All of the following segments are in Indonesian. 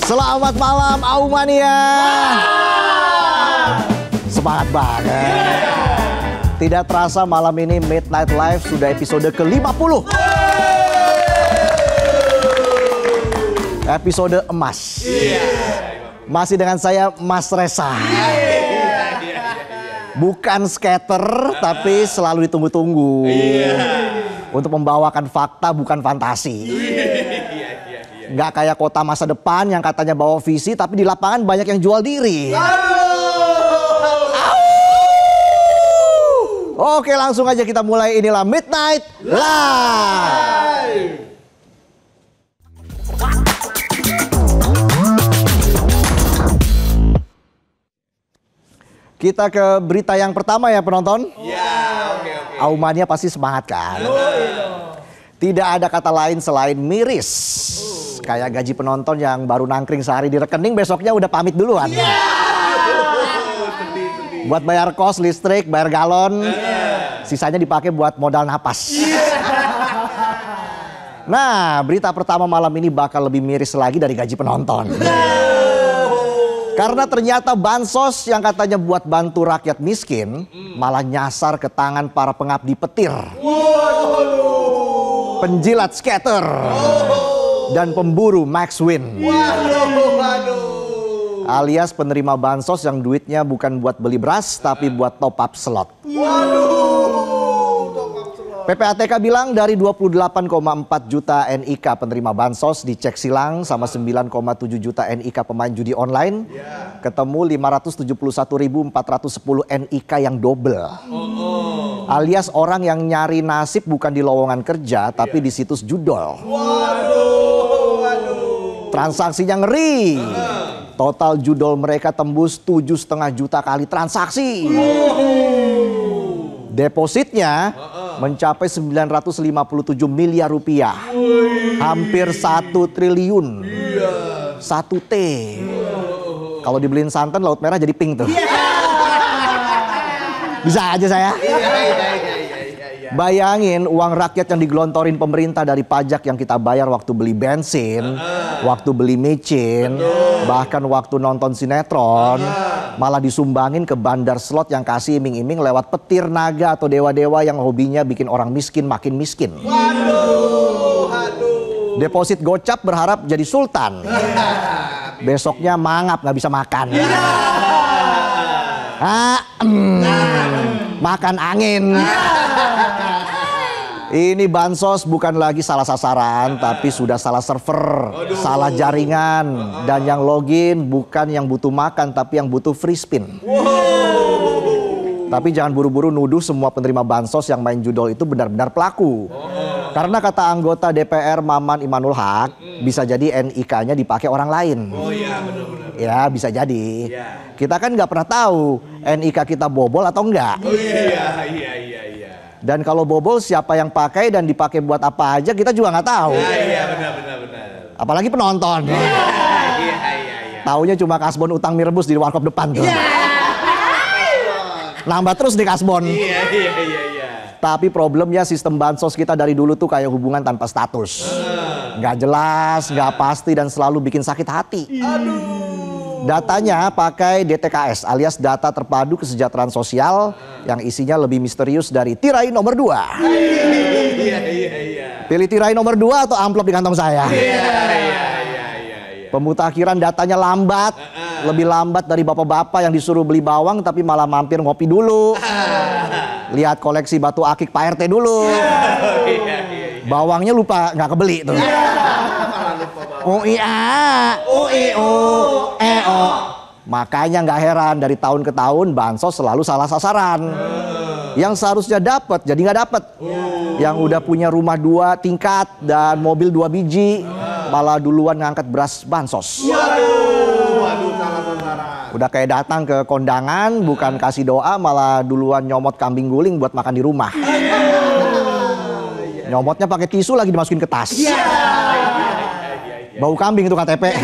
Selamat malam Aumania. Semangat banget. Tidak terasa malam ini Midnight Live sudah episode ke-50. Episode emas. Masih dengan saya Mas Resa. Bukan skater tapi selalu ditunggu-tunggu. Untuk membawakan fakta bukan fantasi. Nggak kayak Kota Masa Depan yang katanya bawa visi tapi di lapangan banyak yang jual diri. Oke, langsung aja kita mulai. Inilah Midnight Live. Kita ke berita yang pertama ya penonton. Oke. Aumania pasti semangat kan? Tidak ada kata lain selain miris. Kayak gaji penonton yang baru nangkring sehari di rekening besoknya udah pamit duluan. Buat bayar kos, listrik, bayar galon. Sisanya dipakai buat modal napas. Nah, berita pertama malam ini bakal lebih miris lagi dari gaji penonton. Karena ternyata bansos yang katanya buat bantu rakyat miskin malah nyasar ke tangan para pengabdi petir. Penjilat skater. Dan pemburu Max Win. Alias penerima bansos yang duitnya bukan buat beli beras tapi buat top up slot. PPATK bilang dari 28,4 juta NIK penerima bansos dicek silang sama 9,7 juta NIK pemain judi online. Ketemu 571.410 NIK yang double. Alias orang yang nyari nasib bukan di lowongan kerja tapi di situs judol. Transaksinya ngeri. Total judol mereka tembus 7,5 juta kali transaksi. Depositnya mencapai 957 miliar rupiah. Hampir 1 triliun. 1 T. Kalau dibeliin santan laut merah jadi pink tuh. Bisa aja saya. Bayangin uang rakyat yang digelontorin pemerintah dari pajak yang kita bayar waktu beli bensin, waktu beli micin, bahkan waktu nonton sinetron, malah disumbangin ke bandar slot yang kasih iming-iming lewat petir naga atau dewa-dewa yang hobinya bikin orang miskin makin miskin. Deposit gocap berharap jadi sultan. Besoknya mangap nggak bisa makan. Makan angin. Ini bansos bukan lagi salah sasaran tapi sudah salah server, salah jaringan, dan yang login bukan yang butuh makan tapi yang butuh free spin. Tapi jangan buru-buru nuduh semua penerima bansos yang main judol itu benar-benar pelaku. Karena kata anggota DPR Maman Imanul Haq, bisa jadi NIK-nya dipakai orang lain. Ya bisa jadi. Kita kan nggak pernah tahu NIK kita bobol atau enggak. Dan kalau bobol siapa yang pakai dan dipakai buat apa aja kita juga nggak tahu. Benar. Apalagi penonton. Taunya cuma kasbon utang mie rebus di warkop depan tuh. Nambah terus di kasbon. Tapi problemnya sistem bansos kita dari dulu tuh kayak hubungan tanpa status. Nggak jelas, nggak pasti, dan selalu bikin sakit hati. Datanya pakai DTKS alias data terpadu kesejahteraan sosial yang isinya lebih misterius dari tirai nomor 2. Pilih tirai nomor 2 atau amplop di kantong saya. Pemutakhiran datanya lambat, lebih lambat dari bapak-bapak yang disuruh beli bawang tapi malah mampir ngopi dulu. Lihat koleksi batu akik Pak RT dulu. Bawangnya lupa nggak kebeli tuh. Makanya nggak heran dari tahun ke tahun bansos selalu salah sasaran. Yang seharusnya dapat jadi nggak dapat. Yang udah punya rumah 2 tingkat dan mobil 2 biji malah duluan ngangkat beras bansos. Udah kayak datang ke kondangan bukan kasih doa malah duluan nyomot kambing guling buat makan di rumah. Nyomotnya pakai tisu lagi dimasukin ke tas. Bau kambing itu KTP.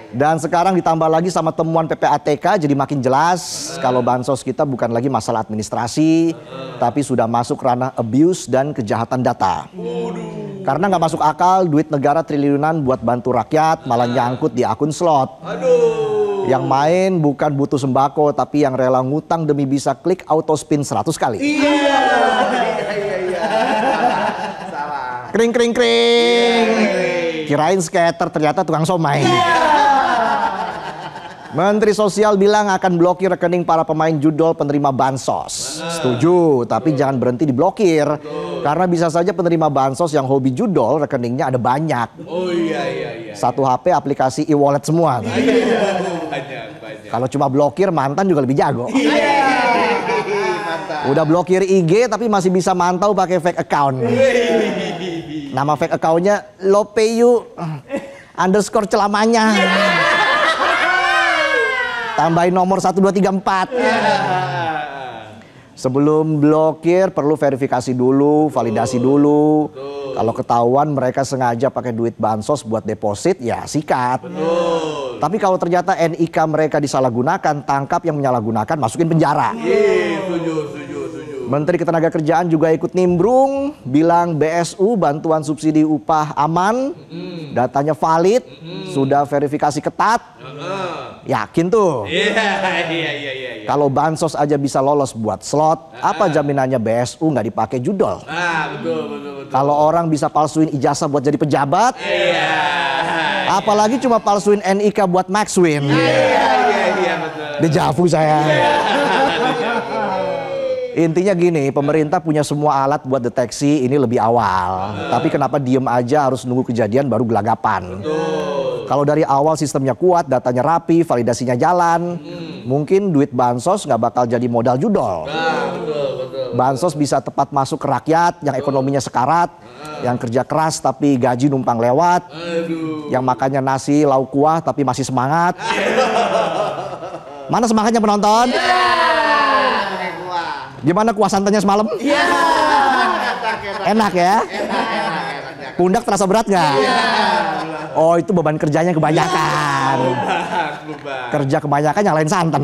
Dan sekarang ditambah lagi sama temuan PPATK jadi makin jelas kalau bansos kita bukan lagi masalah administrasi tapi sudah masuk ranah abuse dan kejahatan data. Karena nggak masuk akal duit negara triliunan buat bantu rakyat malah nyangkut di akun slot. Yang main bukan butuh sembako tapi yang rela ngutang demi bisa klik auto spin 100 kali. Kring kring kring. Kirain skater ternyata tukang somai. Menteri Sosial bilang akan blokir rekening para pemain judol penerima bansos. Setuju, tapi jangan berhenti diblokir. Karena bisa saja penerima bansos yang hobi judol rekeningnya ada banyak. Satu HP aplikasi e-wallet semua. Kalau cuma blokir mantan juga lebih jago. Udah blokir IG tapi masih bisa mantau pakai fake account. Nama fake accountnya Lopeyu underscore celamanya. Tambahin nomor 1234. Sebelum blokir perlu verifikasi dulu, validasi dulu. Kalau ketahuan mereka sengaja pakai duit bansos buat deposit, ya sikat. Tapi kalau ternyata NIK mereka disalahgunakan, tangkap yang menyalahgunakan, masukin penjara. Menteri Ketenagakerjaan juga ikut nimbrung, bilang BSU bantuan subsidi upah aman, datanya valid, sudah verifikasi ketat. Yakin tuh. Kalau bansos aja bisa lolos buat slot, apa jaminannya BSU nggak dipakai judol? Betul. Kalau orang bisa palsuin ijazah buat jadi pejabat, apalagi cuma palsuin NIK buat Maxwin. Dejavu saya. Intinya gini, pemerintah punya semua alat buat deteksi ini lebih awal. Tapi kenapa diem aja harus nunggu kejadian baru gelagapan? Kalau dari awal sistemnya kuat, datanya rapi, validasinya jalan, mungkin duit bansos nggak bakal jadi modal judol. Bansos bisa tepat masuk ke rakyat yang ekonominya sekarat, yang kerja keras tapi gaji numpang lewat, yang makannya nasi lauk kuah tapi masih semangat. Mana semangatnya penonton? Gimana kuah santannya semalam? Enak ya? Pundak terasa berat nggak? Oh, itu beban kerjanya kebanyakan. Kerja kebanyakan yang lain santan.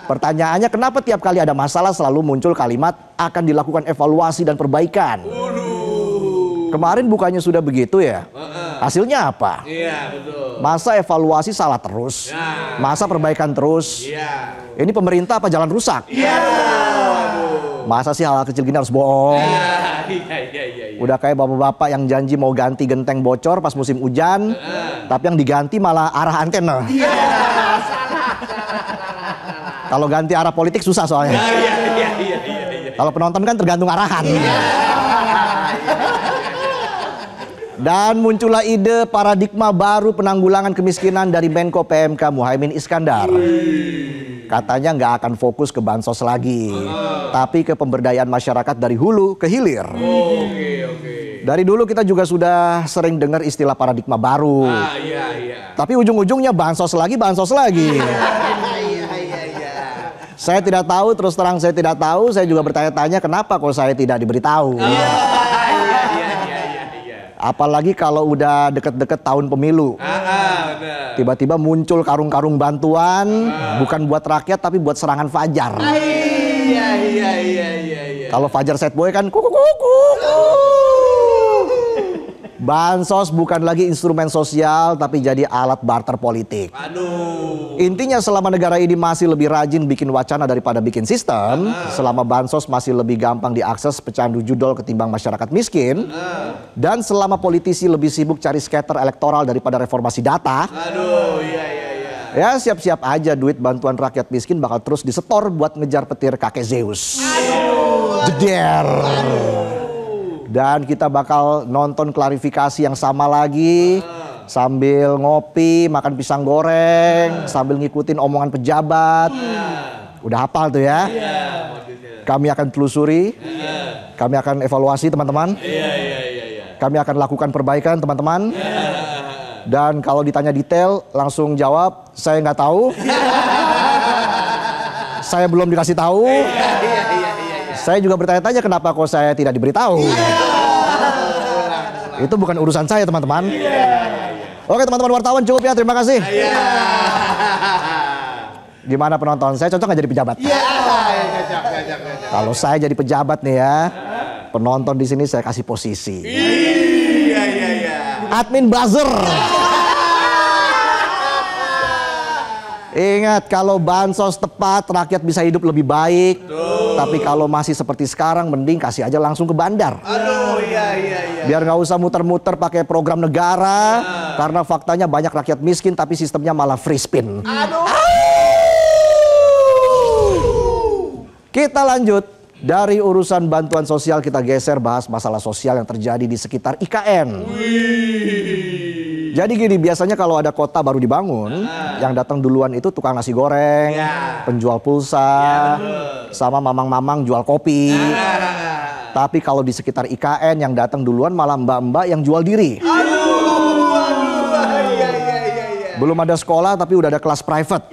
Pertanyaannya, kenapa tiap kali ada masalah selalu muncul kalimat akan dilakukan evaluasi dan perbaikan? Kemarin bukannya sudah begitu ya? Hasilnya apa? Masa evaluasi salah terus? Masa perbaikan terus? Ini pemerintah apa jalan rusak? Masa sih hal kecil gini harus bohong? Udah kayak bapak-bapak yang janji mau ganti genteng bocor pas musim hujan, tapi yang diganti malah arah antena. Kalau ganti arah politik susah soalnya. Kalau penonton kan tergantung arahan. Dan muncullah ide paradigma baru penanggulangan kemiskinan dari Menko PMK Muhaimin Iskandar. Katanya nggak akan fokus ke bansos lagi, tapi ke pemberdayaan masyarakat dari hulu ke hilir. Dari dulu kita juga sudah sering dengar istilah paradigma baru. Tapi ujung-ujungnya bansos lagi, bansos lagi. Saya tidak tahu, terus terang saya tidak tahu. Saya juga bertanya-tanya kenapa kok saya tidak diberitahu. Apalagi kalau udah deket-deket tahun pemilu. Tiba-tiba muncul karung-karung bantuan, bukan buat rakyat tapi buat serangan Fajar. Kalau Fajar Set Boy kan kuku. Bansos bukan lagi instrumen sosial tapi jadi alat barter politik. Intinya selama negara ini masih lebih rajin bikin wacana daripada bikin sistem, selama bansos masih lebih gampang diakses pecandu judol ketimbang masyarakat miskin, dan selama politisi lebih sibuk cari scatter elektoral daripada reformasi data, ya siap-siap aja duit bantuan rakyat miskin bakal terus disetor buat ngejar petir kakek Zeus. Jeder. Dan kita bakal nonton klarifikasi yang sama lagi sambil ngopi, makan pisang goreng, sambil ngikutin omongan pejabat. Udah hafal tuh ya? Kami akan telusuri, kami akan evaluasi teman-teman. Kami akan lakukan perbaikan teman-teman. Dan kalau ditanya detail langsung jawab, saya nggak tahu. Saya belum dikasih tahu. Saya juga bertanya-tanya kenapa kok saya tidak diberitahu. Itu bukan urusan saya teman-teman. Oke teman-teman wartawan, cukup ya, terima kasih. Gimana penonton, saya cocok nggak jadi pejabat? Kalau saya jadi pejabat nih ya, Penonton di sini saya kasih posisi. Iya. Admin buzzer. Ingat, kalau bansos tepat, rakyat bisa hidup lebih baik. Tapi kalau masih seperti sekarang, mending kasih aja langsung ke bandar. Aduh, iya. Biar nggak usah muter-muter pakai program negara. Karena faktanya banyak rakyat miskin, tapi sistemnya malah free spin. Aduh. Kita lanjut. Dari urusan bantuan sosial kita geser bahas masalah sosial yang terjadi di sekitar IKN. Jadi gini, biasanya kalau ada kota baru dibangun, yang datang duluan itu tukang nasi goreng, penjual pulsa, sama mamang-mamang jual kopi. Tapi kalau di sekitar IKN yang datang duluan malah mbak-mbak yang jual diri. Belum ada sekolah tapi udah ada kelas private.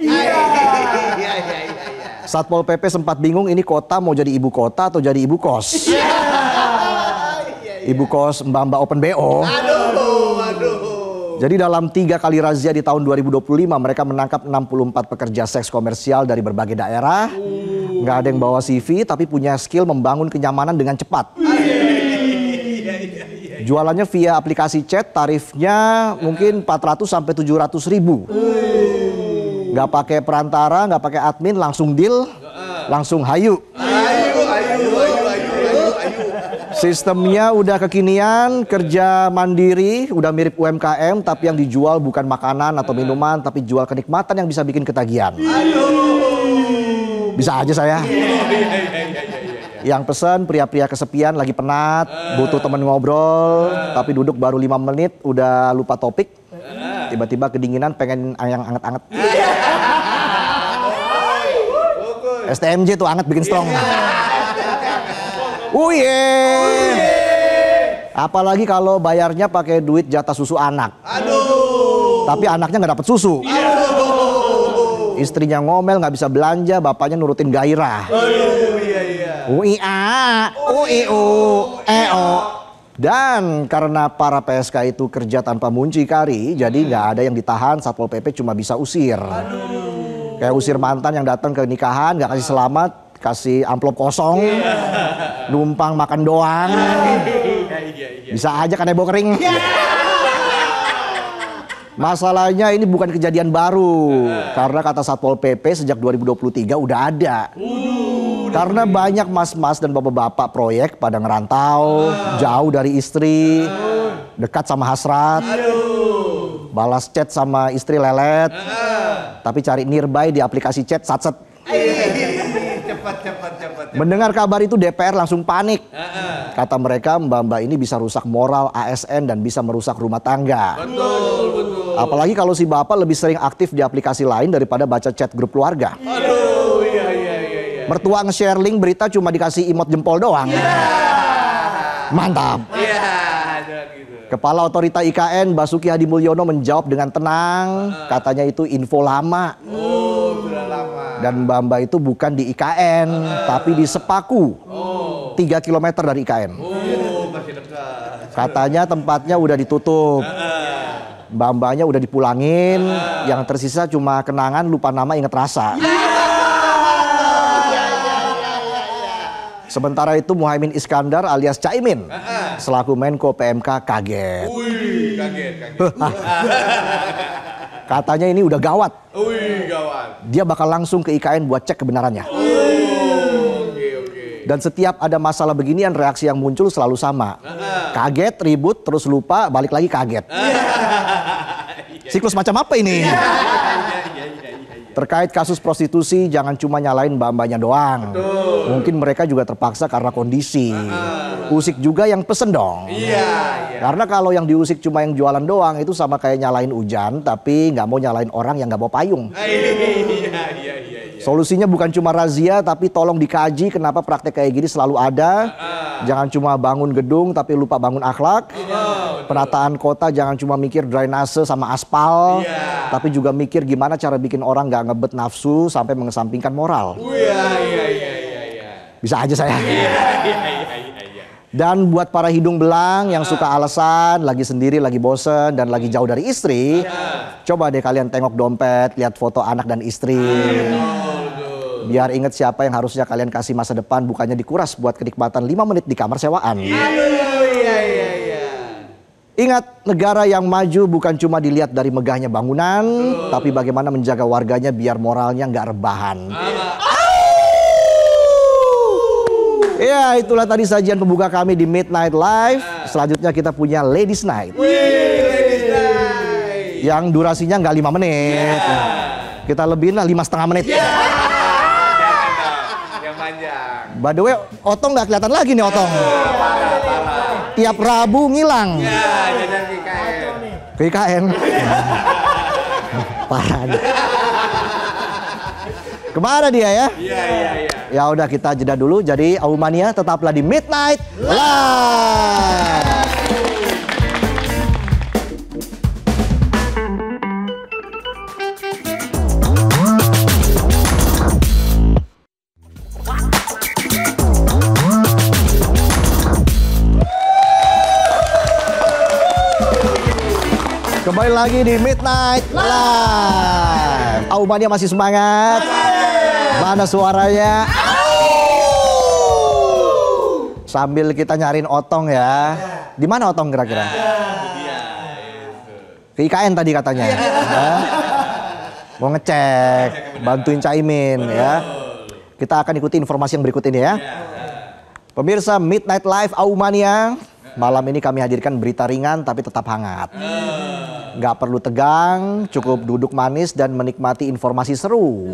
Satpol PP sempat bingung ini kota mau jadi ibu kota atau jadi ibu kos. Ibu kos mbak-mbak open BO. Jadi dalam 3 kali razia di tahun 2025 mereka menangkap 64 pekerja seks komersial dari berbagai daerah. Nggak ada yang bawa CV tapi punya skill membangun kenyamanan dengan cepat. Jualannya via aplikasi chat, tarifnya mungkin 400 sampai 700 ribu. Nggak pakai perantara, nggak pakai admin, langsung deal, langsung hayu. Sistemnya udah kekinian, kerja mandiri, udah mirip UMKM, tapi yang dijual bukan makanan atau minuman, tapi jual kenikmatan yang bisa bikin ketagihan. Bisa aja saya. Yang pesan pria-pria kesepian, lagi penat, butuh temen ngobrol, tapi duduk baru 5 menit, udah lupa topik. Tiba-tiba kedinginan, pengen yang anget-anget. STMJ tuh anget bikin strong. Apalagi kalau bayarnya pakai duit jatah susu anak. Tapi anaknya nggak dapet susu. Istrinya ngomel, nggak bisa belanja, bapaknya nurutin gairah. Dan karena para PSK itu kerja tanpa muncikari, jadi nggak ada yang ditahan, Satpol PP cuma bisa usir. Kayak usir mantan yang datang ke nikahan, nggak kasih selamat, kasih amplop kosong, numpang makan doang. Bisa aja kanebo kering. Masalahnya ini bukan kejadian baru, karena kata Satpol PP sejak 2023 udah ada. Karena banyak mas-mas dan bapak-bapak proyek pada ngerantau, jauh dari istri, dekat sama hasrat, balas chat sama istri lelet, tapi cari nearby di aplikasi chat satset. Cepat. Mendengar kabar itu DPR langsung panik. Kata mereka mbak-mbak ini bisa rusak moral ASN dan bisa merusak rumah tangga. Betul. Apalagi kalau si bapak lebih sering aktif di aplikasi lain daripada baca chat grup keluarga. Iya. Mertua nge-share link berita cuma dikasih emot jempol doang. Mantap. Kepala Otorita IKN Basuki Hadi Mulyono menjawab dengan tenang. Katanya itu info lama. Dan mbak-mbak itu bukan di IKN, tapi di Sepaku, 3 km dari IKN. Masih dekat. Katanya tempatnya udah ditutup, mbak-mbaknya udah dipulangin, yang tersisa cuma kenangan, lupa nama, inget rasa. Sementara itu Muhaimin Iskandar alias Caimin, selaku Menko PMK kaget. Kaget. Katanya ini udah gawat. Gawat. Dia bakal langsung ke IKN buat cek kebenarannya. Oke. Dan setiap ada masalah beginian reaksi yang muncul selalu sama. Kaget, ribut, terus lupa, balik lagi kaget. Siklus macam apa ini? Terkait kasus prostitusi jangan cuma nyalain mbak-mbaknya doang. Mungkin mereka juga terpaksa karena kondisi. Usik juga yang pesen dong. Karena kalau yang diusik cuma yang jualan doang itu sama kayak nyalain hujan tapi nggak mau nyalain orang yang nggak bawa payung. Solusinya bukan cuma razia tapi tolong dikaji kenapa praktek kayak gini selalu ada. Jangan cuma bangun gedung tapi lupa bangun akhlak. Penataan kota jangan cuma mikir drainase sama aspal, tapi juga mikir gimana cara bikin orang nggak ngebet nafsu sampai mengesampingkan moral. Bisa aja saya. Dan buat para hidung belang yang suka alasan, lagi sendiri, lagi bosen, dan lagi jauh dari istri, coba deh kalian tengok dompet, lihat foto anak dan istri. Biar inget siapa yang harusnya kalian kasih masa depan, bukannya dikuras buat kenikmatan 5 menit di kamar sewaan. Aduh, iya. Ingat, negara yang maju bukan cuma dilihat dari megahnya bangunan, tapi bagaimana menjaga warganya biar moralnya nggak rebahan. Ya, itulah tadi sajian pembuka kami di Midnight Live. Selanjutnya kita punya Ladies Night. Ladies Night. Yang durasinya nggak 5 menit. Kita lebihin lah 5,5 menit. Jangan dong, yang panjang. By the way, Otong nggak kelihatan lagi nih Otong. Parah. Tiap Rabu ngilang. Ya, jajan KKN. Ke IKN. Parah nih. Kemana dia ya? Iya. Ya udah kita jeda dulu. Jadi Aumania tetaplah di Midnight Live. Kembali lagi di Midnight Live. Aumania masih semangat? Mana suaranya? Sambil kita nyariin Otong ya. Di mana Otong kira-kira? Ke IKN tadi katanya. Ya. Mau ngecek, bantuin Caimin ya. Kita akan ikuti informasi yang berikut ini ya. Pemirsa Midnight Live Aumania, malam ini kami hadirkan berita ringan tapi tetap hangat. Nggak perlu tegang, cukup duduk manis dan menikmati informasi seru.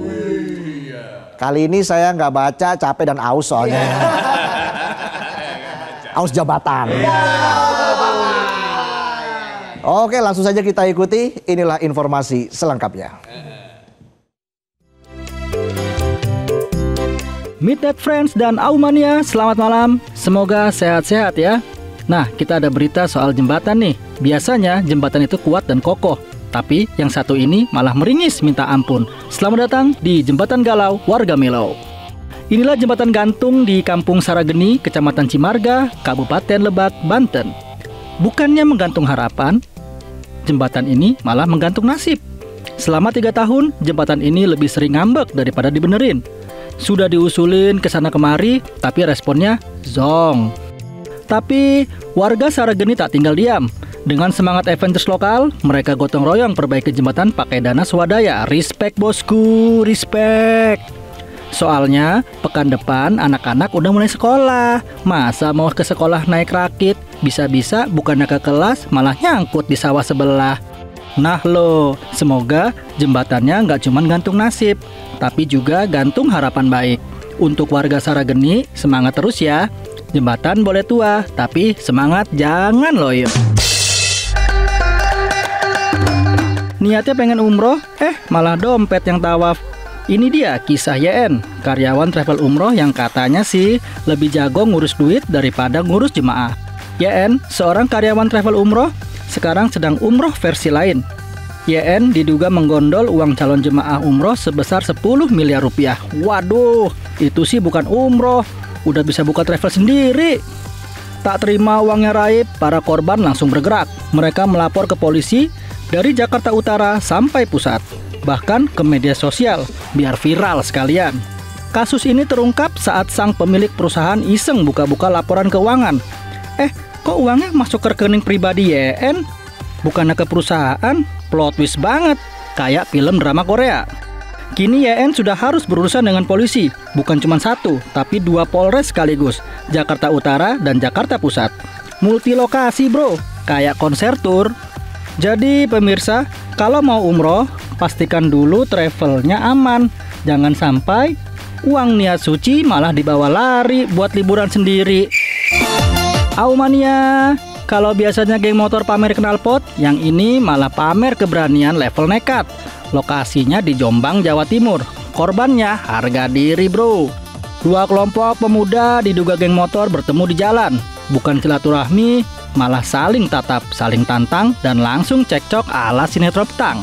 Kali ini saya nggak baca, capek dan aus soalnya. Aus jabatan. Oke, langsung saja kita ikuti. Inilah informasi selengkapnya. Midnight Friends dan Aumania, selamat malam. Semoga sehat-sehat ya. Nah, kita ada berita soal jembatan nih. Biasanya jembatan itu kuat dan kokoh. Tapi yang satu ini malah meringis minta ampun. Selamat datang di Jembatan Galau Warga Melau. Inilah jembatan gantung di Kampung Sarageni, Kecamatan Cimarga, Kabupaten Lebak, Banten. Bukannya menggantung harapan, jembatan ini malah menggantung nasib. Selama 3 tahun, jembatan ini lebih sering ngambek daripada dibenerin. Sudah diusulin ke sana kemari, tapi responnya zong. Tapi warga Sarageni tak tinggal diam. Dengan semangat Avengers lokal, mereka gotong royong perbaiki jembatan pakai dana swadaya. Respect bosku, respect. Soalnya pekan depan anak-anak udah mulai sekolah. Masa mau ke sekolah naik rakit, bisa-bisa bukannya ke kelas malah nyangkut di sawah sebelah. Nah lo, semoga jembatannya nggak cuma gantung nasib, tapi juga gantung harapan baik. Untuk warga Sarageni, semangat terus ya. Jembatan boleh tua, tapi semangat jangan loyo. Niatnya pengen umroh, malah dompet yang tawaf. Ini dia kisah YN, karyawan travel umroh yang katanya sih lebih jago ngurus duit daripada ngurus jemaah. YN, seorang karyawan travel umroh, sekarang sedang umroh versi lain. YN diduga menggondol uang calon jemaah umroh sebesar 10 miliar rupiah. Waduh, itu sih bukan umroh, udah bisa buka travel sendiri. Tak terima uangnya raib, para korban langsung bergerak. Mereka melapor ke polisi dari Jakarta Utara sampai pusat, bahkan ke media sosial, biar viral sekalian. Kasus ini terungkap saat sang pemilik perusahaan iseng buka-buka laporan keuangan. Kok uangnya masuk ke rekening pribadi YN? Bukannya ke perusahaan? Plot twist banget, kayak film drama Korea. Kini YN sudah harus berurusan dengan polisi, bukan cuma satu, tapi 2 polres sekaligus, Jakarta Utara dan Jakarta Pusat. Multilokasi bro, kayak konser tour. Jadi pemirsa, kalau mau umroh, pastikan dulu travelnya aman. Jangan sampai uang niat suci malah dibawa lari buat liburan sendiri. Aumania, kalau biasanya geng motor pamer knalpot, yang ini malah pamer keberanian level nekat. Lokasinya di Jombang, Jawa Timur. Korbannya harga diri bro. 2 kelompok pemuda diduga geng motor bertemu di jalan. Bukan silaturahmi, malah saling tatap, saling tantang, dan langsung cekcok ala sinetron petang.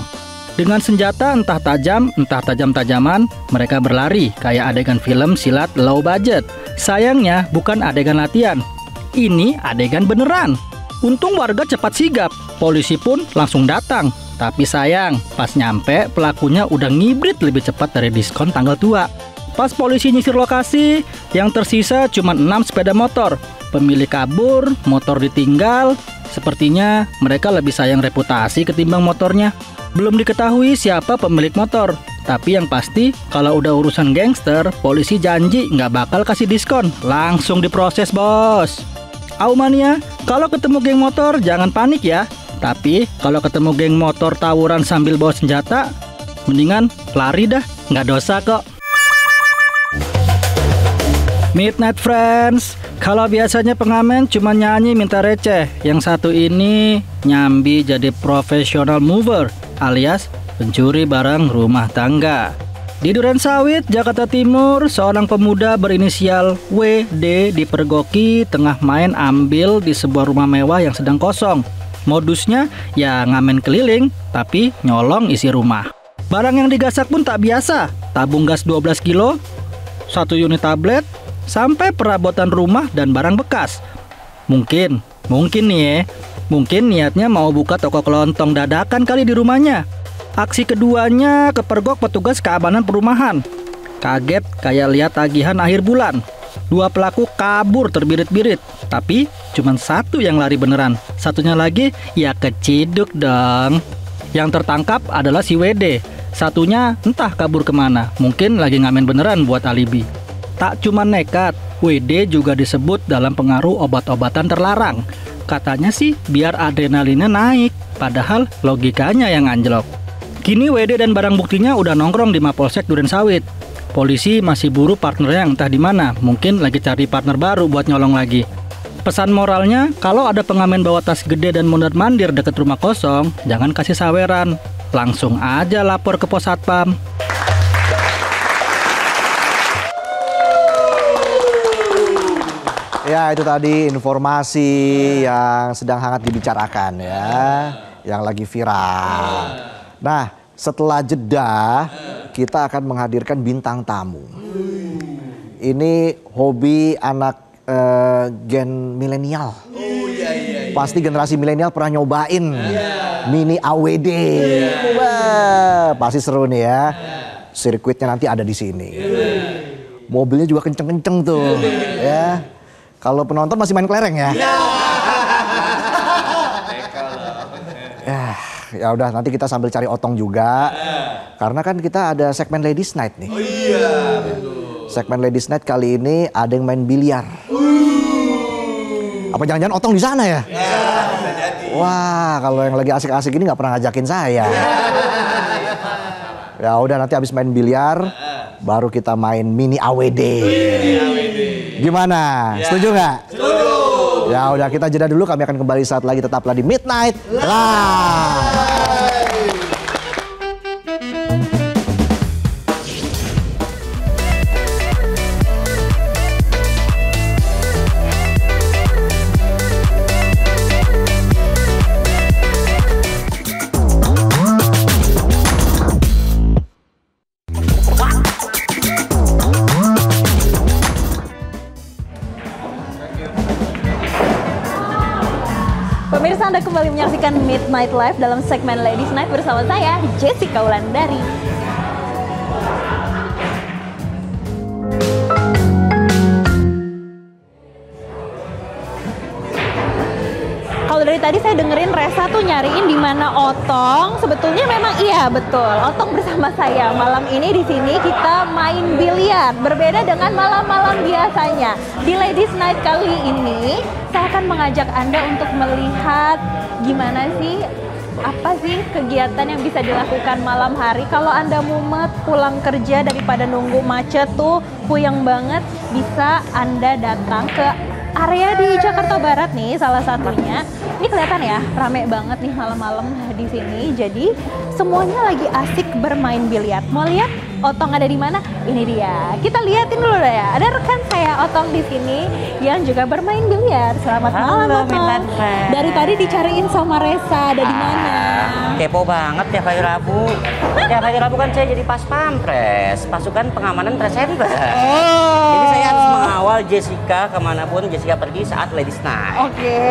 Dengan senjata entah tajam, entah tajam-tajaman, mereka berlari kayak adegan film silat low budget. Sayangnya bukan adegan latihan, ini adegan beneran. Untung warga cepat sigap, polisi pun langsung datang. Tapi sayang, pas nyampe pelakunya udah ngibrit lebih cepat dari diskon tanggal tua. Pas polisi nyisir lokasi, yang tersisa cuma 6 sepeda motor. Pemilik kabur, motor ditinggal. Sepertinya mereka lebih sayang reputasi ketimbang motornya. Belum diketahui siapa pemilik motor. Tapi yang pasti, kalau udah urusan gangster, polisi janji nggak bakal kasih diskon. Langsung diproses, bos. Aumania, kalau ketemu geng motor jangan panik ya. Tapi kalau ketemu geng motor tawuran sambil bawa senjata, mendingan lari dah, nggak dosa kok. Midnight Friends, kalau biasanya pengamen cuma nyanyi minta receh, yang satu ini nyambi jadi professional mover alias pencuri barang rumah tangga. Di Durensawit, Jakarta Timur, seorang pemuda berinisial WD dipergoki tengah main ambil di sebuah rumah mewah yang sedang kosong. Modusnya ya ngamen keliling, tapi nyolong isi rumah. Barang yang digasak pun tak biasa, tabung gas 12 kilo, 1 unit tablet, sampai perabotan rumah dan barang bekas. Mungkin nih ya, mungkin niatnya mau buka toko kelontong dadakan kali di rumahnya. Aksi keduanya kepergok petugas keamanan perumahan. Kaget kayak lihat tagihan akhir bulan. 2 pelaku kabur terbirit-birit, tapi cuma 1 yang lari beneran. Satunya lagi ya keciduk dong. Yang tertangkap adalah si WD. Satunya entah kabur kemana, mungkin lagi ngamen beneran buat alibi. Tak cuma nekat, WD juga disebut dalam pengaruh obat-obatan terlarang. Katanya sih biar adrenalinnya naik, padahal logikanya yang anjlok. Kini WD dan barang buktinya udah nongkrong di Mapolsek Durensawit. Polisi masih buru partnernya yang entah di mana, mungkin lagi cari partner baru buat nyolong lagi. Pesan moralnya, kalau ada pengamen bawa tas gede dan mondar-mandir deket rumah kosong, jangan kasih saweran, langsung aja lapor ke pos satpam. Ya, itu tadi informasi yang sedang hangat dibicarakan ya, yang lagi viral. Nah, setelah jeda kita akan menghadirkan bintang tamu. Ini hobi anak gen milenial. Pasti generasi milenial pernah nyobain Mini AWD. Wah, pasti seru nih ya. Sirkuitnya nanti ada di sini. Mobilnya juga kenceng-kenceng tuh ya. Kalau penonton masih main kelereng ya. Ya udah, nanti kita sambil cari otong juga. Karena kan kita ada segmen Ladies Night nih. Oh iya, betul. Segmen Ladies Night kali ini ada yang main biliar. Apa jangan-jangan otong di sana ya? Ya, bisa jadi. Wah, kalau yang lagi asik-asik ini nggak pernah ngajakin saya. Ya udah, nanti habis main biliar, baru kita main Mini AWD. Gimana? Setuju nggak? Setuju. Ya udah, kita jeda dulu, kami akan kembali saat lagi, tetaplah di Midnight Live. Pemirsa, Anda kembali menyaksikan Midnight Live dalam segmen Ladies Night bersama saya, Jessica Wulandari. Kalau dari tadi saya dengerin Resa tuh nyariin di mana Otong. Sebetulnya memang iya betul, Otong bersama saya. Malam ini di sini kita main biliar. Berbeda dengan malam-malam biasanya. Di Ladies Night kali ini saya akan mengajak Anda untuk melihat gimana sih, apa sih kegiatan yang bisa dilakukan malam hari. Kalau Anda mumet pulang kerja daripada nunggu macet tuh puyeng banget, bisa Anda datang ke area di Jakarta Barat nih, salah satunya. Ini kelihatan ya, rame banget nih malam-malam di sini. Jadi semuanya lagi asik bermain biliar. Mau lihat Otong ada di mana? Ini dia. Kita liatin dulu ya. Ada rekan saya Otong di sini yang juga bermain biliar. Selamat malam, Otong. Dari tadi dicariin sama Resa, ada di mana? Kepo banget tiap hari Rabu. Tiap hari Rabu kan saya jadi pas pampres, pasukan pengamanan presenter. Jadi saya harus mengawal Jessica kemanapun Jessica pergi saat Ladies Night. Oke.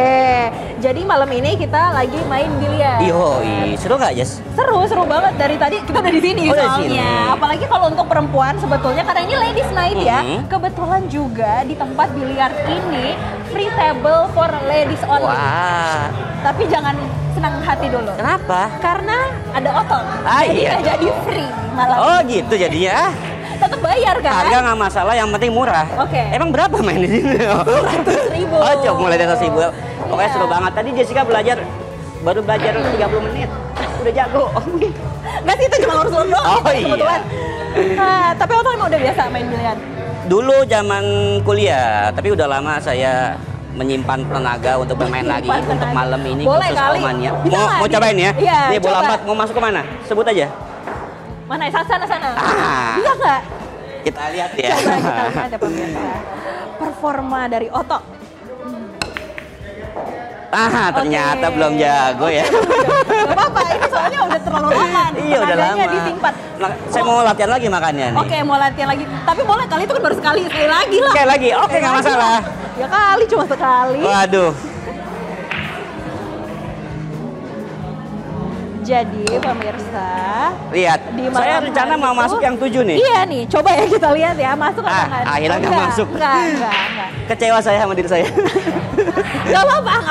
Jadi malam ini kita lagi main biliar. Yoi, Seru nggak, Jess? Seru banget dari tadi kita udah di sini Oh, dari soalnya. sini. Apalagi kalau untuk perempuan sebetulnya karena ini ladies night ya. Kebetulan juga di tempat biliar ini free table for ladies only. Wah. Tapi jangan senang hati dulu. Kenapa? Karena ada otong. Ah, jadi iya. nggak jadi free malah. Oh gitu jadinya. Tetap bayar kan? Harga nggak masalah, yang penting murah. Oke. Emang berapa main di sini? 100.000. Oh, coba mulai dari 100.000. Pokoknya Iya. seru banget. Tadi Jessica baru belajar 30 menit. Udah jago. Nggak sih, itu cuma ngurus doang Oh, gitu, iya. kebetulan. Nah, tapi otong emang udah biasa main biliar. Dulu zaman kuliah, tapi udah lama saya menyimpan tenaga untuk bermain lagi Menyimpan untuk tenaga. malam ini Boleh khusus kali. Almania. Bisa nggak Mau di- cobain ya? Iya, Nih bola coba. 4 mau masuk ke mana? Sebut aja. Mana? Sana. Ah. Bisa nggak? Kita lihat ya. Coba kita lihat ya pemirsa. Performa dari Otong. Ternyata Oke. belum jago ya. Gak apa-apa, ini soalnya udah terlalu lama. Iya udah tenaganya lama. disimpan. Saya mau latihan lagi makanya nih. Oke, mau latihan lagi. Tapi boleh kali itu kan baru sekali lagi lah. Sekali lagi, oke, Sekali nggak lagi masalah. lah. Ya kali cuma sekali. Waduh. Jadi pemirsa, Lihat. di malam Saya rencana hari mau itu- masuk yang 7 nih. Iya nih, coba ya kita lihat ya, masuk atau enggak? Akhirnya nggak masuk. Enggak. Kecewa saya sama diri saya. Gak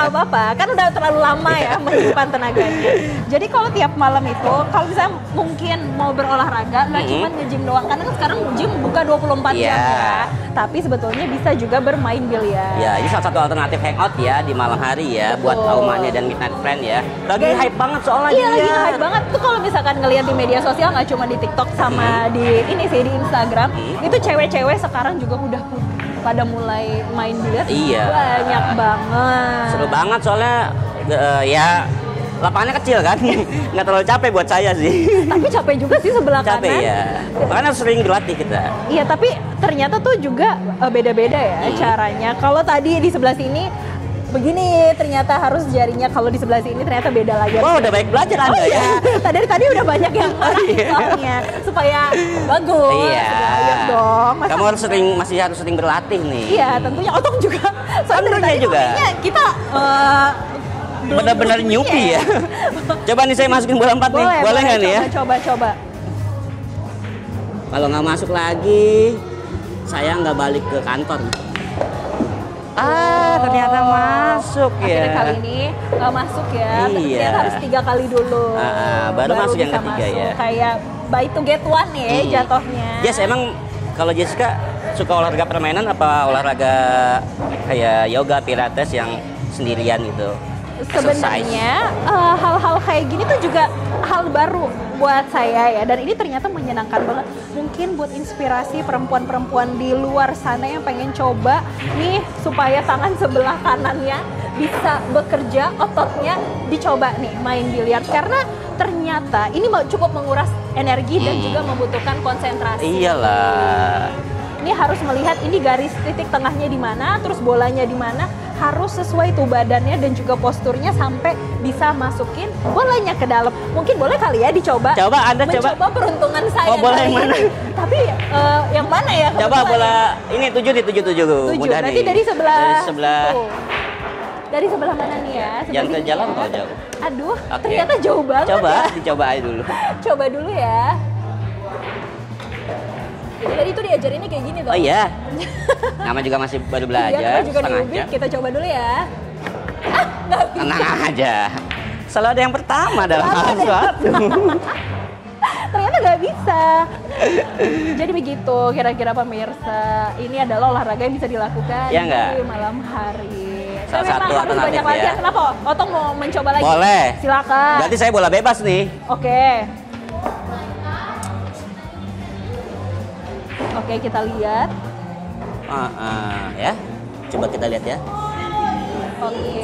apa-apa, kan udah terlalu lama ya menyimpan tenaganya. Jadi kalau tiap malam itu, kalau misalnya mungkin mau berolahraga, nggak cuma nge-gym doang, karena kan sekarang gym buka 24 jam Iya. ya. Tapi sebetulnya bisa juga bermain biliar. Ya, ini salah satu alternatif hangout ya di malam hari ya buat Betul. Aumania dan Midnight Friend ya. Lagi Dan- hype banget soalnya. Iya lagi dia. hype banget tuh kalau misalkan ngelihat di media sosial, nggak cuma di TikTok sama di ini sih di Instagram, itu cewek-cewek sekarang juga udah pada mulai main biliar. Iya. Banyak banget. Seru banget soalnya ya lapangannya kecil kan. Nggak terlalu capek buat saya sih. Tapi capek juga sih sebelah Capek kanan. ya. Makanya sering berlatih kita. Iya, tapi ternyata tuh juga beda-beda ya caranya. Kalau tadi di sebelah sini begini, ternyata harus jarinya. Kalau di sebelah sini ternyata beda lagi. Wah, udah baik belajar Oh Anda ya. iya, tadi udah banyak yang ngarahin Iya. soalnya supaya bagus. Iya. Ayo dong. Masa- Kamu masih harus sering berlatih nih. Iya, tentunya Otong juga. Soalnya dari Tentunya tadi juga. kayaknya kita belum Benar-benar bersedia nyupi ya. Coba nih saya masukin bola 4 nih. Boleh nggak nih ya? Coba. Kalau nggak masuk lagi, saya nggak balik ke kantor. Ternyata masuk ya. Akhirnya kali ini nggak masuk ya. Iya. Ternyata harus 3 kali dulu. Baru masuk yang bisa ketiga masuk. ya. Kayak buy to get one ya jatuhnya. Yes, emang kalau Jessica suka olahraga permainan apa olahraga kayak yoga, pilates yang sendirian gitu? Sebenarnya hal-hal kayak gini tuh juga hal baru buat saya ya, dan ini ternyata menyenangkan banget. Mungkin buat inspirasi perempuan-perempuan di luar sana yang pengen coba nih supaya tangan sebelah kanannya bisa bekerja, ototnya dicoba nih main biliar, karena ternyata ini cukup menguras energi dan juga membutuhkan konsentrasi. Iyalah. Ini harus melihat ini garis titik tengahnya di mana, terus bolanya di mana, harus sesuai tuh badannya dan juga posturnya sampai bisa masukin bolanya ke dalam. Mungkin boleh kali ya dicoba. Coba, Anda coba. Mencoba peruntungan saya. Oh, bola kali yang mana? ini. Tapi yang mana ya? Coba kebetulan bola ya? ini 7 nih, 7. Tujuh. Mudah Berarti nih. dari sebelah. Dari sebelah. tuh. Dari sebelah mana nih ya? Sebelah Yang ke sini jalan ya? atau jauh? Aduh, Oke. ternyata jauh banget Coba, ya. dicoba aja dulu. Coba dulu ya. Jadi tadi itu diajarinnya kayak gini dong. Oh iya. Nama juga masih baru Iya, belajar, namanya juga setengah newbie. jam. Kita coba dulu ya. Nggak bisa. Tenang aja. Selalu ada yang pertama dalam hal sesuatu. Ternyata nggak bisa. Jadi begitu kira-kira pemirsa. Ini adalah olahraga yang bisa dilakukan Iya nggak? di malam hari. Salah Tapi satu memang harus alternatif banyak latihan. ya. Kenapa? Otong mau mencoba lagi? Boleh. Silakan. Berarti saya bola bebas nih. Oke. Oke, kita lihat. Ya. Coba kita lihat ya. Oke.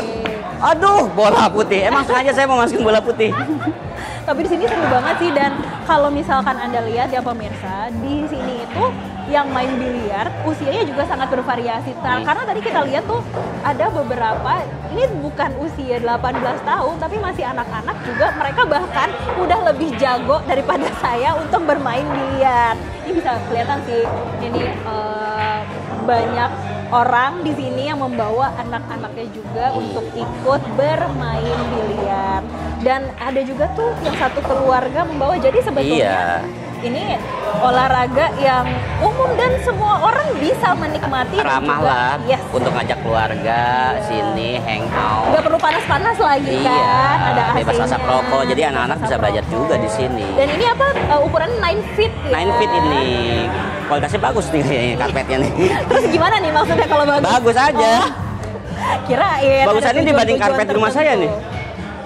Aduh, bola putih. Emang sengaja saya mau masukin bola putih. Tapi di sini seru banget sih, dan kalau misalkan Anda lihat ya pemirsa, di sini itu yang main biliar usianya juga sangat bervariasi. Karena tadi kita lihat tuh ada beberapa, ini bukan usia 18 tahun tapi masih anak-anak juga, mereka bahkan udah lebih jago daripada saya untuk bermain biliar. Ini bisa kelihatan sih, ini banyak orang di sini yang membawa anak-anaknya juga untuk ikut bermain biliar. Dan ada juga tuh yang satu keluarga membawa. Jadi sebetulnya ini olahraga yang umum dan semua orang bisa menikmati. Ramah juga, lah untuk ngajak keluarga sini hangout. Nggak perlu panas-panas lagi kan, ada AC-nya. Bebas asap rokok, jadi anak-anak bisa belajar juga di sini. Dan ini apa, ukuran 9 feet ya? 9 feet ini, kualitasnya bagus nih karpetnya nih. Terus gimana nih maksudnya kalau bagus? Bagus aja. Oh, kirain. Bagusannya dibanding karpet di rumah saya nih.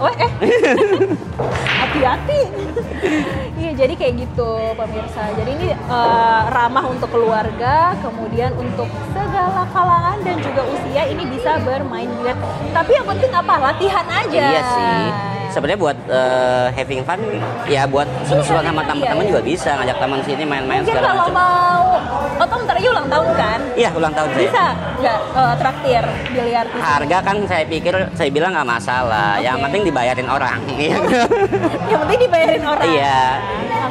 Oh hati-hati. Iya, jadi kayak gitu pemirsa. Jadi ini ramah untuk keluarga, kemudian untuk segala kalangan dan juga usia ini bisa bermain biliar. Tapi yang penting apa? Latihan aja. Iya sih. Sebenarnya buat having fun, ya buat seru-seruan sama teman-teman juga bisa ngajak teman sini main-main Mungkin segala kalau macam. mau, Otong ntar aja ulang tahun kan? Iya, ulang tahun saya. Bisa nggak traktir biliar? Harga kan saya pikir, saya bilang nggak masalah. Yang penting dibayarin orang. Yang penting dibayarin orang. Iya.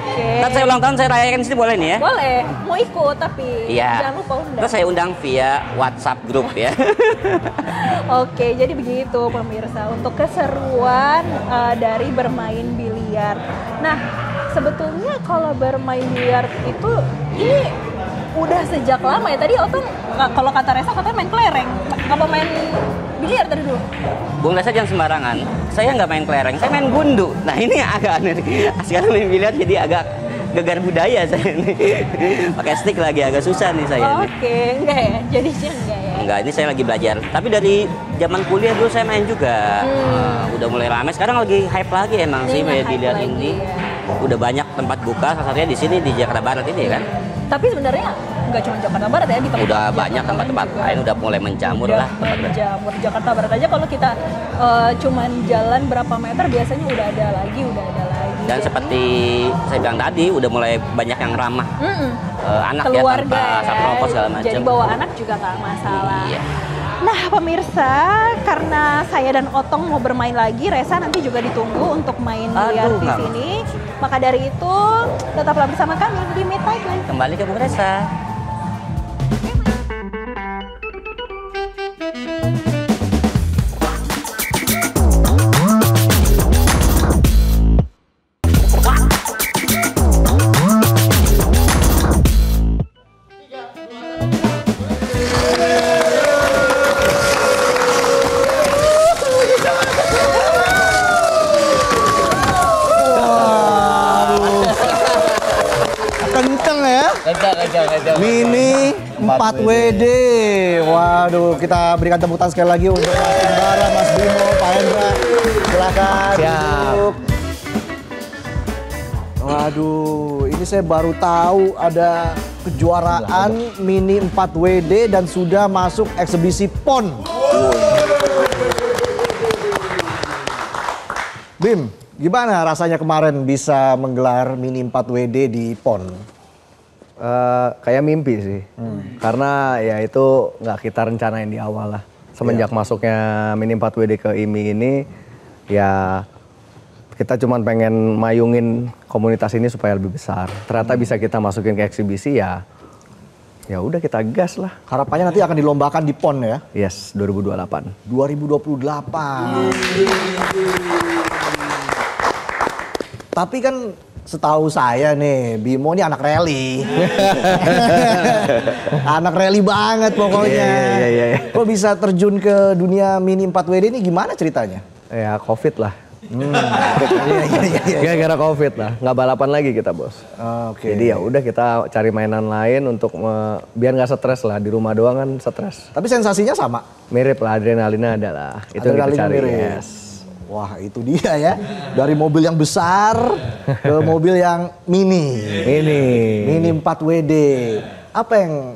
Oke. Ntar saya ulang tahun saya rayakan di sini boleh nih ya? Boleh, mau ikut tapi Iya. jangan lupa undang. Terus saya undang via WhatsApp grup ya. Oke, jadi begitu pemirsa untuk keseruan dari bermain biliar. Nah, sebetulnya kalau bermain biliar itu ini udah sejak lama ya. Tadi Otong kalau kata Resa katanya main kelereng. Apa main biliar tadi dulu? Bung Resa jangan sembarangan. Saya nggak main kelereng, saya main gundu. Nah ini agak aneh. Sekarang main biliar jadi agak gegar budaya saya ini. Pakai stick lagi agak susah nih saya. Oke, enggak ya? Jadinya enggak ya? Enggak, ini saya lagi belajar. Tapi dari zaman kuliah dulu saya main juga. Udah mulai ramai. Sekarang lagi hype lagi emang sih main biliar ini. Udah banyak tempat buka, salah satunya di sini di Jakarta Barat ini kan. Tapi sebenarnya nggak cuma Jakarta Barat ya, di tempat Udah banyak tempat-tempat lain udah mulai menjamur lah. Menjamur. Jakarta Barat aja kalau kita cuman jalan berapa meter biasanya udah ada lagi. Dan seperti saya bilang tadi, udah mulai banyak yang ramah anak keluarga ya, tanpa asap rokok segala macam. Jadi bawa anak juga nggak masalah. Iya. Nah pemirsa, karena saya dan Otong mau bermain lagi, Resa nanti juga ditunggu untuk main biliar di sini. Maka dari itu, tetaplah bersama kami di Meet Thailand. Kembali ke Bung Resa. Kenceng ya. Mini 4 WD. Waduh, kita berikan tepuk tangan sekali lagi untuk Mas Indra, Mas Bimo, Pak Hendra. Silakan. Siap. Waduh, ini saya baru tahu ada kejuaraan Mini 4 WD dan sudah masuk eksebisi PON. Bim, gimana rasanya kemarin bisa menggelar Mini 4 WD di PON? Kayak mimpi sih, karena ya itu nggak kita rencanain di awal lah. Semenjak masuknya Mini 4 WD ke IMI ini, ya kita cuma pengen mayungin komunitas ini supaya lebih besar. Ternyata bisa kita masukin ke eksibisi ya udah kita gas lah. Harapannya nanti akan dilombakan di PON ya? Yes, 2028. 2028. Tapi kan setahu saya nih, Bimo ini anak rally. Anak rally banget pokoknya. Iya. Kok bisa terjun ke dunia Mini 4 WD ini gimana ceritanya? Ya COVID lah. Iya. Gara-gara COVID lah, nggak balapan lagi kita bos. Oke. Jadi ya udah kita cari mainan lain untuk biar nggak stres lah, di rumah doang kan stres. Tapi sensasinya sama? Mirip lah, adrenalinnya ada lah. Itu yang kita cari. Mirip. Yes. Wah itu dia ya, dari mobil yang besar ke mobil yang mini. Mini 4 WD. Apa yang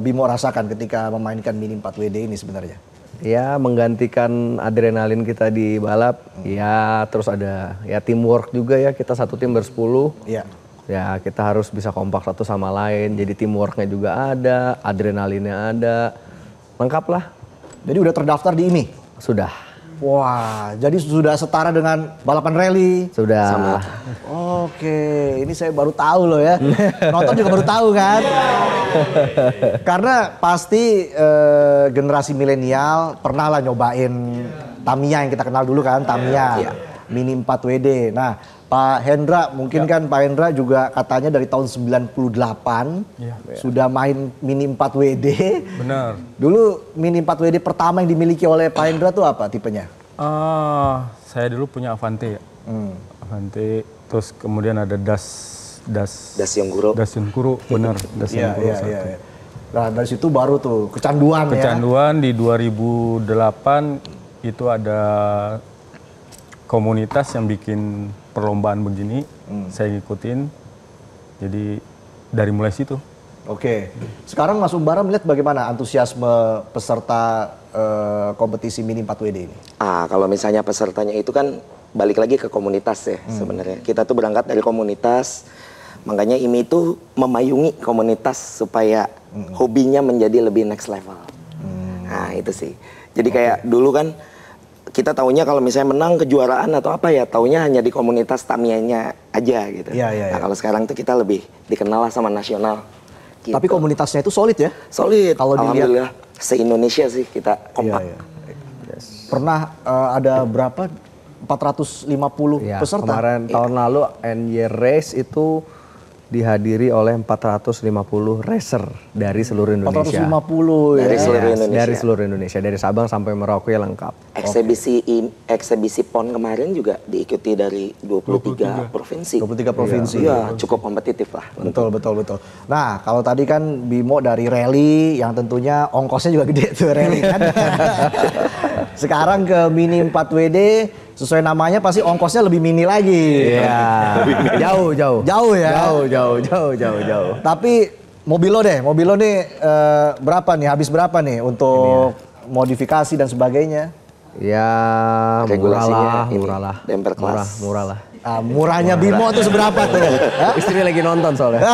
Bimo rasakan ketika memainkan Mini 4 WD ini sebenarnya? Ya menggantikan adrenalin kita di balap, ya terus ada ya teamwork juga ya, kita satu tim bersepuluh. Iya. Ya kita harus bisa kompak satu sama lain, jadi teamworknya juga ada, adrenalinnya ada, lengkap lah. Jadi udah terdaftar di IMI? Sudah. Wah, jadi sudah setara dengan balapan rally. Sudah. Oke, ini saya baru tahu loh ya. Nonton juga baru tahu kan. Karena pasti generasi milenial pernah lah nyobain Tamiya yang kita kenal dulu kan, Tamiya Mini 4WD. Nah, Pak Hendra, mungkin kan Pak Hendra juga katanya dari tahun 98 sudah main Mini 4WD. Benar. Dulu Mini 4WD pertama yang dimiliki oleh Pak Hendra tuh apa tipenya? Saya dulu punya Avante ya. Avante, terus kemudian ada Dasyongkuro. Dasyongkuro, benar. Dasyongkuro satu. Iya. Nah, dari situ baru tuh kecanduan ya. Kecanduan di 2008 itu ada komunitas yang bikin perlombaan begini, saya ngikutin. Jadi dari mulai situ. Oke. Sekarang Mas Umbara melihat bagaimana antusiasme peserta kompetisi Mini 4WD ini? Kalau misalnya pesertanya itu kan balik lagi ke komunitas ya sebenarnya. Kita tuh berangkat dari komunitas, makanya IMI itu memayungi komunitas supaya hobinya menjadi lebih next level. Nah itu sih. Jadi kayak dulu kan kita taunya kalau misalnya menang kejuaraan atau apa ya, taunya hanya di komunitas Tamiyanya aja gitu. Nah kalau sekarang tuh kita lebih dikenal lah sama nasional. Gitu. Tapi komunitasnya itu solid ya? Solid. Kalau Alhamdulillah se-Indonesia sih kita kompak. Pernah ada berapa? 450 peserta. Kemarin tahun lalu NY Race itu dihadiri oleh 450 racer dari seluruh Indonesia. 450 ya. Dari seluruh Indonesia. Dari seluruh Indonesia, dari Sabang sampai Merauke lengkap. Eksebisi PON kemarin juga diikuti dari 23 provinsi. 23 provinsi. Iya, cukup kompetitif lah. Betul. Nah, kalau tadi kan Bimo dari rally yang tentunya ongkosnya juga gede tuh rally kan. Sekarang ke Mini 4WD sesuai namanya pasti ongkosnya lebih mini lagi. Iya. Jauh. Jauh ya. Jauh. Tapi mobil lo nih berapa nih? Habis berapa nih untuk modifikasi dan sebagainya? Ya, Regulasinya murah lah. Damper kelas. Murah lah. Murahnya Bimo tuh seberapa tuh? Istri lagi nonton soalnya.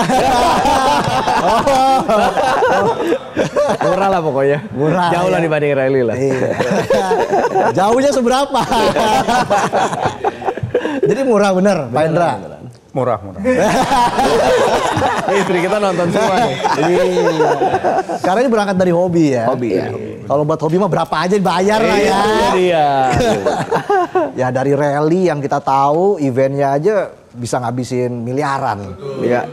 Murah lah pokoknya. Murah, Jauh lah ya. dibanding rally lah. Iya. Jauhnya seberapa? Jadi murah bener, Pak Hendra. Murah. Istri kita nonton semua nih. Iya. Karena ini berangkat dari hobi ya. Hobi ya. Kalau buat hobi mah berapa aja dibayar lah ya. Iya. Ya dari rally yang kita tahu eventnya aja bisa ngabisin miliaran. Iya.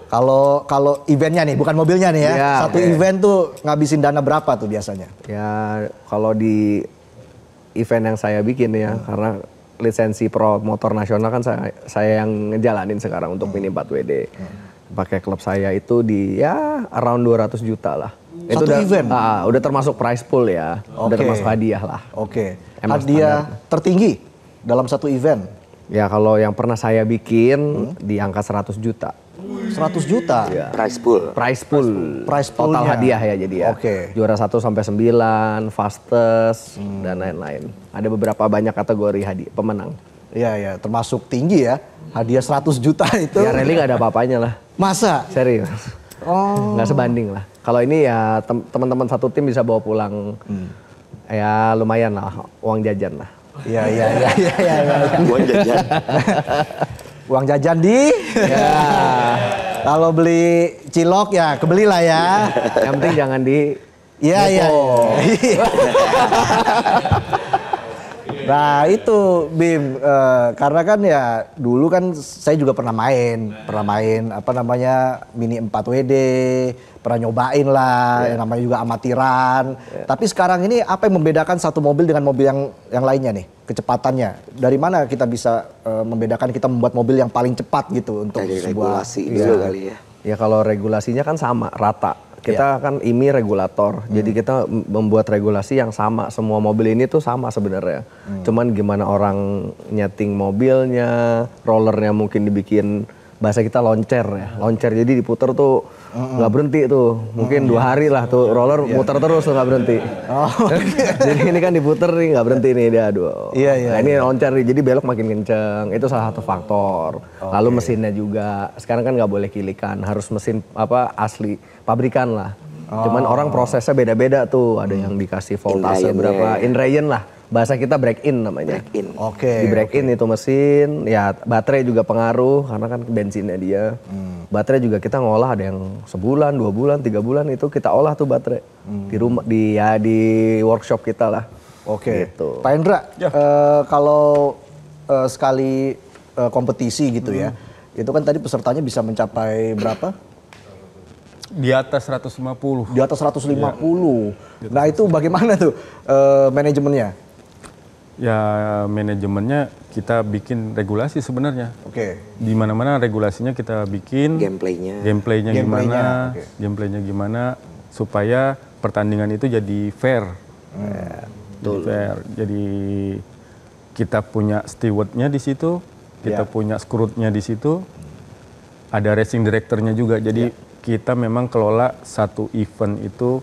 Kalau eventnya nih, bukan mobilnya nih ya. Iya, Satu oke. event tuh ngabisin dana berapa tuh biasanya? Ya, kalau di event yang saya bikin ya, karena lisensi promotor nasional kan saya yang ngejalanin sekarang untuk Mini 4WD. Pakai klub saya itu di ya around 200 juta lah. Satu event? Udah termasuk prize pool ya. Udah Oke. termasuk hadiah lah. Oke. Emang Hadiah tertinggi dalam satu event? Ya kalau yang pernah saya bikin di angka 100 juta. 100 juta? Prize pool. Prize pool. Prize Total poolnya. hadiah ya jadi ya. Oke. Juara 1 sampai 9, fastest dan lain-lain. Ada beberapa banyak kategori hadiah pemenang. Iya, termasuk tinggi ya. Hadiah 100 juta itu. Ya rally nggak ada apa-apanya lah. Masa? Serius. Oh. Nggak sebanding lah. Kalau ini ya teman-teman satu tim bisa bawa pulang. Ya lumayan lah uang jajan lah. Iya. Buat jajan. Uang jajan di. Ya. Kalau beli cilok ya kebeli lah ya. Yang penting jangan di. Iya. Nah itu Bim, karena kan ya dulu kan saya juga pernah main apa namanya Mini 4WD, pernah nyobain lah, yang namanya juga amatiran. Tapi sekarang ini apa yang membedakan satu mobil dengan mobil yang lainnya nih, kecepatannya? Dari mana kita bisa membedakan kita membuat mobil yang paling cepat gitu untuk Dari sebuah regulasi dulu kali ya. Ya kalau regulasinya kan sama, rata. Kita kan IMI regulator, jadi kita membuat regulasi yang sama. Semua mobil ini tuh sama sebenarnya. Cuman gimana orang nyeting mobilnya, rollernya mungkin dibikin, bahasa kita loncer ya. Loncer jadi diputer tuh nggak berhenti tuh. Mungkin 2 hari lah tuh roller muter terus tuh nggak berhenti. Jadi ini kan diputer nih nggak berhenti nih dia. Aduh. Nah, ini loncer nih, jadi belok makin kenceng. Itu salah satu faktor. Lalu mesinnya juga. Sekarang kan nggak boleh kilikan, harus mesin apa asli pabrikan lah. Cuman orang prosesnya beda-beda tuh. Ada yang dikasih voltase berapa, inrayen lah. bahasa kita break in namanya. Break in. Oke. Di break in itu mesin, ya baterai juga pengaruh karena kan bensinnya dia. Baterai juga kita ngolah ada yang sebulan, 2 bulan, 3 bulan itu kita olah tuh baterai di rumah di workshop kita lah. Oke. Gitu. Pak Hendra, kalau sekali kompetisi gitu ya, itu kan tadi pesertanya bisa mencapai berapa? Di atas 150. Di atas 150. Nah itu bagaimana tuh manajemennya? Ya manajemennya kita bikin regulasi sebenarnya. Oke. Di mana-mana regulasinya kita bikin. Gameplaynya. Gameplaynya Gameplaynya, gimana? oke. Gameplaynya gimana supaya pertandingan itu jadi fair. Jadi fair. Jadi kita punya stewardnya di situ, kita punya skrutnya di situ, ada racing directornya juga. Jadi kita memang kelola satu event itu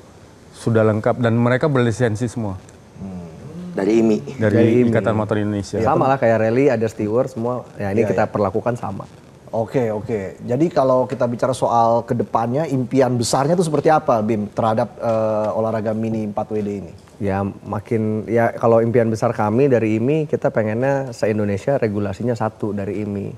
sudah lengkap dan mereka berlisensi semua Dari IMI. dari Ikatan Motor Indonesia. Sama lah kayak rally ada steward semua. Ya ini kita perlakukan sama. Oke. Jadi kalau kita bicara soal kedepannya, impian besarnya itu seperti apa, Bim, terhadap olahraga mini 4WD ini? Ya makin ya kalau impian besar kami dari IMI kita pengennya se-Indonesia regulasinya satu dari IMI.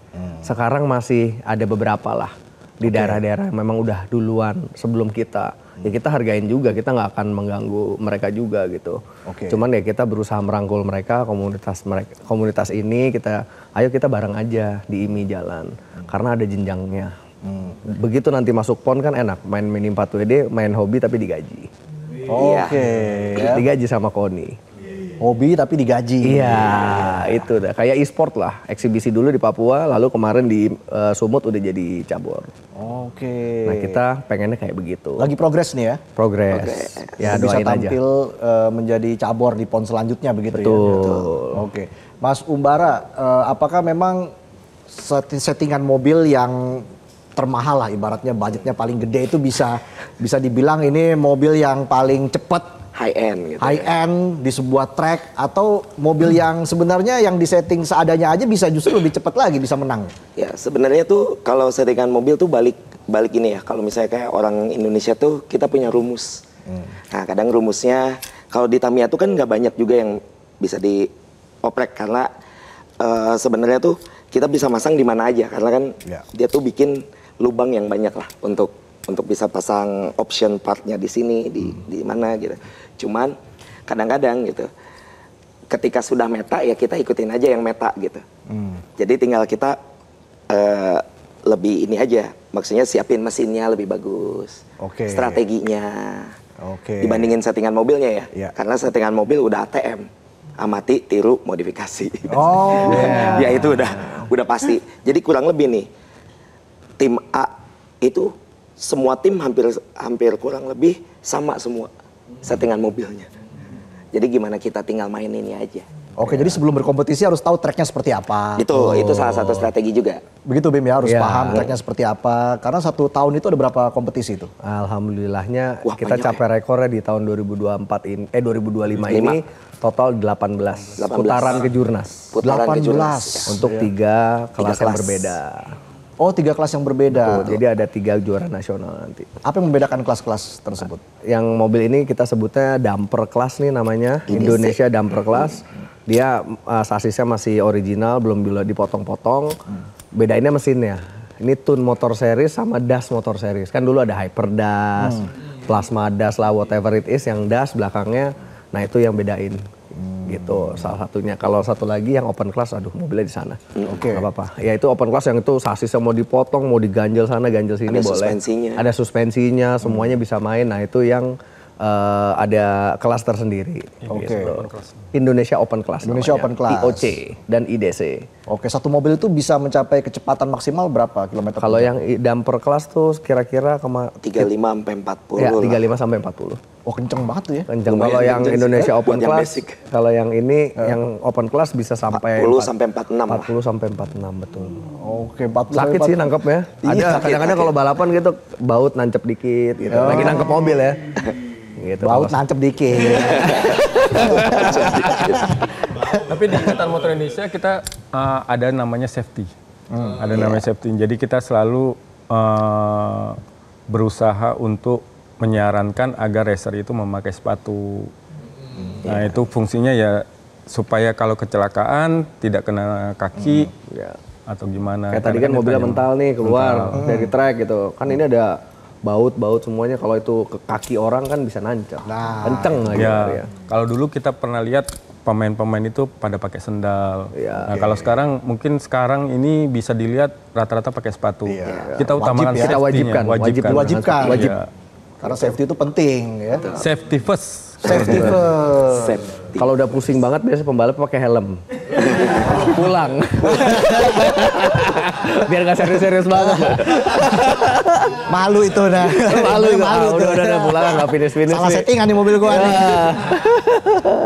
Sekarang masih ada beberapa lah di daerah-daerah yang memang udah duluan sebelum kita. Ya kita hargain juga, kita nggak akan mengganggu mereka juga gitu. Cuman ya kita berusaha merangkul mereka, komunitas ini ayo kita bareng aja di IMI jalan. Karena ada jenjangnya. Begitu nanti masuk PON kan enak, main mini 4WD, main hobi tapi digaji. Oke. Digaji sama KONI. Hobi tapi digaji. Iya, itu dah. Kayak e-sport lah. Eksibisi dulu di Papua, lalu kemarin di Sumut udah jadi cabur. Oke. Nah kita pengennya kayak begitu. Lagi progres nih ya? Progres. Ya bisa doain aja. tampil menjadi cabur di PON selanjutnya begitu ya? Betul. Oke. Mas Umbara, apakah memang settingan mobil yang termahal lah, ibaratnya budgetnya paling gede itu bisa dibilang ini mobil yang paling cepat, High end gitu. high end di sebuah track, atau mobil yang sebenarnya yang disetting seadanya aja bisa justru lebih cepat lagi bisa menang? Ya sebenarnya tuh kalau settingan mobil tuh balik ini ya. Kalau misalnya kayak orang Indonesia tuh kita punya rumus. Nah kadang rumusnya kalau di Tamiya tuh kan nggak banyak juga yang bisa dioprek karena sebenarnya tuh kita bisa masang di mana aja karena kan dia tuh bikin lubang yang banyak lah untuk bisa pasang option partnya di sini di mana gitu. Cuman kadang-kadang gitu ketika sudah meta ya kita ikutin aja yang meta gitu. Jadi tinggal kita lebih ini aja, maksudnya siapin mesinnya lebih bagus, strateginya dibandingin settingan mobilnya ya. Karena settingan mobil udah ATM, amati, tiru, modifikasi. Ya itu udah pasti. Jadi kurang lebih nih tim A itu semua tim hampir kurang lebih sama semua settingan mobilnya. Jadi gimana kita tinggal main ini aja. Oke, jadi sebelum berkompetisi harus tahu tracknya seperti apa. Itu salah satu strategi juga. Begitu Bim ya, harus paham tracknya seperti apa. Karena 1 tahun itu ada berapa kompetisi itu? Alhamdulillahnya Wah, kita capai rekornya di tahun 2025 ini total 18 putaran kejurnas. Putaran kejurnas. Untuk 3 kelas yang berbeda. Oh, 3 kelas yang berbeda. Betul, jadi ada 3 juara nasional nanti. Apa yang membedakan kelas-kelas tersebut? Yang mobil ini kita sebutnya dumper class nih namanya, Indonesia dumper class. Dia sasisnya masih original, belum dipotong-potong. Bedainnya mesinnya. Ini Tune Motor Series sama Das Motor Series. Kan dulu ada Hyper Das, Plasma Das lah, whatever it is yang Das belakangnya. Nah itu yang bedain. Gitu salah satunya. Kalau satu lagi yang open class, aduh mobilnya di sana. Oke. Gak apa-apa. Ya itu open class yang itu sasisnya mau dipotong, mau diganjel sana, ganjel sini ada boleh. Suspensinya. Ada suspensinya, semuanya bisa main. Nah itu yang ada kelas tersendiri. Gitu. Indonesia Open Class. Indonesia namanya. Open Class. IOC dan IDC. Oke, satu mobil itu bisa mencapai kecepatan maksimal berapa kilometer? Kalau yang dumper class tuh kira-kira 35 sampai 40 ya, lah. 35 sampai 40. Oh, kenceng banget tuh ya. Kenceng. Lumayan Kalau yang kenceng sih. Indonesia Open Buat yang Class, basic. kalau yang ini yang Open Class bisa sampai 40 sampai 46 lah. 40 sampai 46 betul. Oke, 40 Sakit sampai sih nangkepnya. Iya, Ada sakit, kadang-kadang sakit. kalau balapan gitu baut nancep dikit gitu. Lagi nangkep mobil ya. Gitu. baut nancep dikit. Tapi di Ikatan Motor Indonesia kita ada namanya safety. Ada namanya safety. Jadi kita selalu berusaha untuk menyarankan agar racer itu memakai sepatu. Nah itu fungsinya ya supaya kalau kecelakaan tidak kena kaki Ya. atau gimana. Kayak tadi kan mobilnya mental nih keluar dari trek gitu. Kan ini ada baut semuanya, kalau itu ke kaki orang kan bisa nancep. Kenceng lagi. Ya, kalau dulu kita pernah lihat pemain-pemain itu pada pakai sendal. Nah, kalau sekarang mungkin ini bisa dilihat rata-rata pakai sepatu. Kita utamakan Wajib ya. Kita wajibkan. Diwajibkan. Wajib. Ya. Karena safety itu penting ya. Safety first. Safety first. Kalau udah pusing banget biasa pembalap pakai helm. Pulang. Biar nggak serius-serius banget. Malu itu dah. Malu itu. tuh. Udah pulang nggak finish. Salah settingan nih mobil gua nih.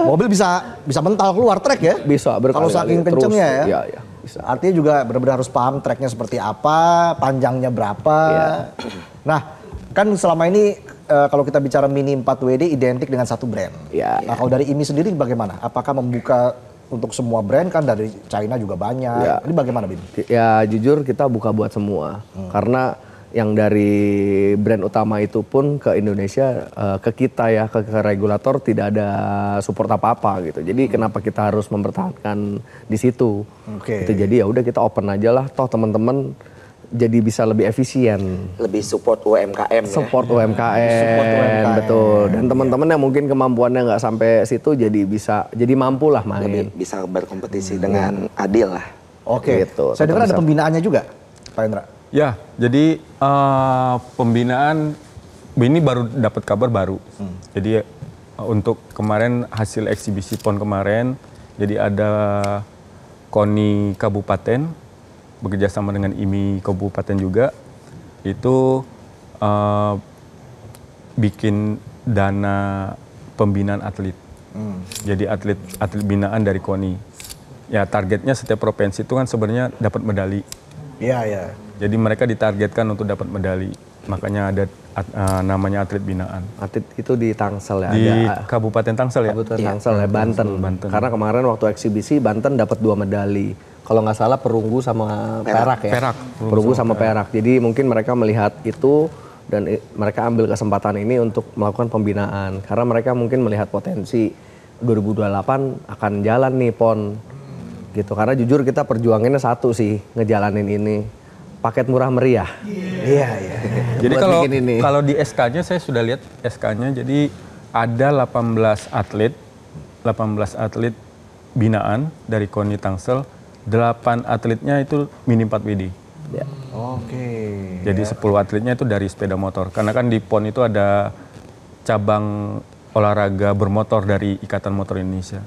Mobil bisa mental keluar trek ya? Bisa Kalau saking kencengnya ya. Iya, bisa. Artinya juga benar-benar harus paham treknya seperti apa, panjangnya berapa. Nah, kan selama ini kalau kita bicara Mini 4WD identik dengan satu brand. Nah, kalau dari IMI sendiri bagaimana? Apakah membuka untuk semua brand, kan dari China juga banyak. Ini bagaimana, Bin? Ya jujur kita buka buat semua. Karena yang dari brand utama itu pun ke Indonesia, ke kita ya, ke regulator tidak ada support apa-apa gitu. Jadi kenapa kita harus mempertahankan di situ? Itu jadi ya udah kita open aja lah. Toh teman-teman jadi bisa lebih efisien. Lebih support UMKM Support ya. UMKM, betul. Dan teman-teman yang mungkin kemampuannya nggak sampai situ jadi mampu lah main. Lebih bisa berkompetisi dengan adil lah. Gitu, Saya dengar ada pembinaannya juga, Pak Hendra. Ya, jadi pembinaan ini baru dapat kabar baru. Jadi untuk kemarin hasil eksibisi PON kemarin, jadi ada KONI Kabupaten bekerjasama dengan IMI Kabupaten juga, itu bikin dana pembinaan atlet. Jadi atlet binaan dari KONI. Ya targetnya setiap provinsi itu kan sebenarnya dapat medali. Iya. Jadi mereka ditargetkan untuk dapat medali. Makanya ada namanya atlet binaan. Atlet itu di Tangsel ya? Di Kabupaten Tangsel ya? Kabupaten Tangsel ya, Banten. Karena kemarin waktu eksibisi Banten dapat 2 medali. Kalau nggak salah perunggu sama perak ya? Perak. Perunggu sama perak. Jadi mungkin mereka melihat itu dan mereka ambil kesempatan ini untuk melakukan pembinaan. Karena mereka mungkin melihat potensi 2028 akan jalan nih PON. Gitu. Karena jujur kita perjuangannya satu sih, ngejalanin ini. Paket murah meriah. Iya. Jadi kalau di SK-nya saya sudah lihat SK-nya, jadi ada 18 atlet binaan dari KONI Tangsel, 8 atletnya itu Mini 4WD. Ya. Jadi 10 atletnya itu dari sepeda motor. Karena kan di PON itu ada cabang olahraga bermotor dari Ikatan Motor Indonesia.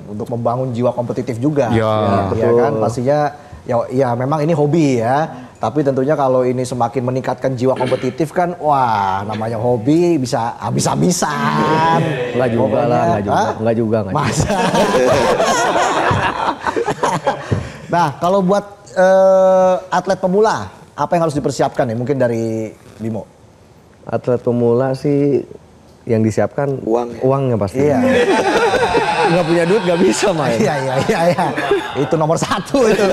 Untuk membangun jiwa kompetitif juga. Ya, ya kan pastinya. Ya memang ini hobi ya, tapi tentunya kalau ini semakin meningkatkan jiwa kompetitif kan, wah namanya hobi bisa habis-habisan. Enggak juga. Masa? Nah kalau buat atlet pemula, apa yang harus dipersiapkan ya mungkin dari Bimo? Atlet pemula sih yang disiapkan uangnya pasti. Iya. Nggak punya duit nggak bisa main. Iya. Itu nomor 1 itu.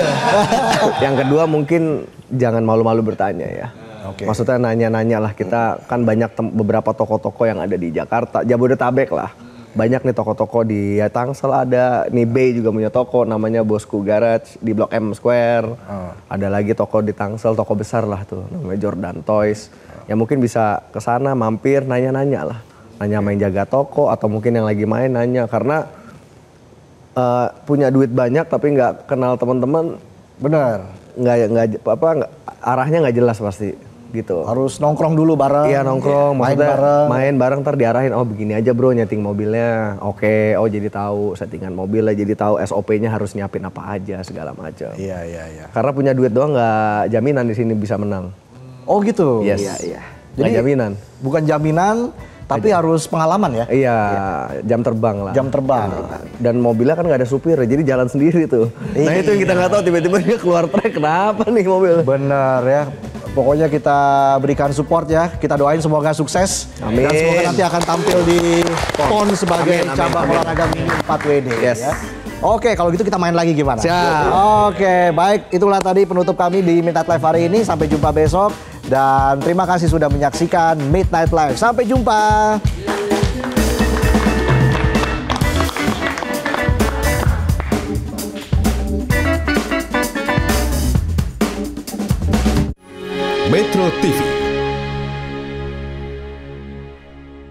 Yang kedua mungkin jangan malu-malu bertanya ya. Maksudnya nanya-nanya lah, kita kan banyak beberapa toko-toko yang ada di Jakarta, Jabodetabek lah. Banyak nih toko-toko di Tangsel ada, nih Bay juga punya toko namanya Bosku Garage di Blok M Square. Ada lagi toko di Tangsel, toko besar lah tuh namanya Jordan Toys. Ya mungkin bisa ke sana mampir nanya-nanya lah. Nanya main jaga toko atau mungkin yang lagi main nanya, karena punya duit banyak tapi nggak kenal teman-teman, bener, nggak arahnya nggak jelas pasti gitu. Harus nongkrong dulu bareng. Iya nongkrong, maksudnya main bareng ntar diarahin, oh begini aja bro nyeting mobilnya, oke, oh jadi tahu settingan mobilnya, jadi tahu SOP-nya harus nyiapin apa aja segala macam. Iya. Karena punya duit doang nggak jaminan di sini bisa menang. Oh gitu. Yes. Iya. Jadi jaminan. Bukan jaminan. Tapi harus pengalaman ya? Iya, jam terbang lah. Jam terbang. Dan mobilnya kan nggak ada supir, jadi jalan sendiri tuh. Nah itu yang kita nggak tahu, tiba-tiba dia keluar trek, kenapa nih mobil? Bener ya, pokoknya kita berikan support ya, kita doain semoga sukses. Amin. Dan semoga nanti akan tampil di PON sebagai cabang olahraga Mini 4WD. Yes. Ya. Oke, kalau gitu kita main lagi gimana? Siap. Oke, baik. Itulah tadi penutup kami di Midnight Live hari ini. Sampai jumpa besok. Dan terima kasih sudah menyaksikan Midnight Live. Sampai jumpa.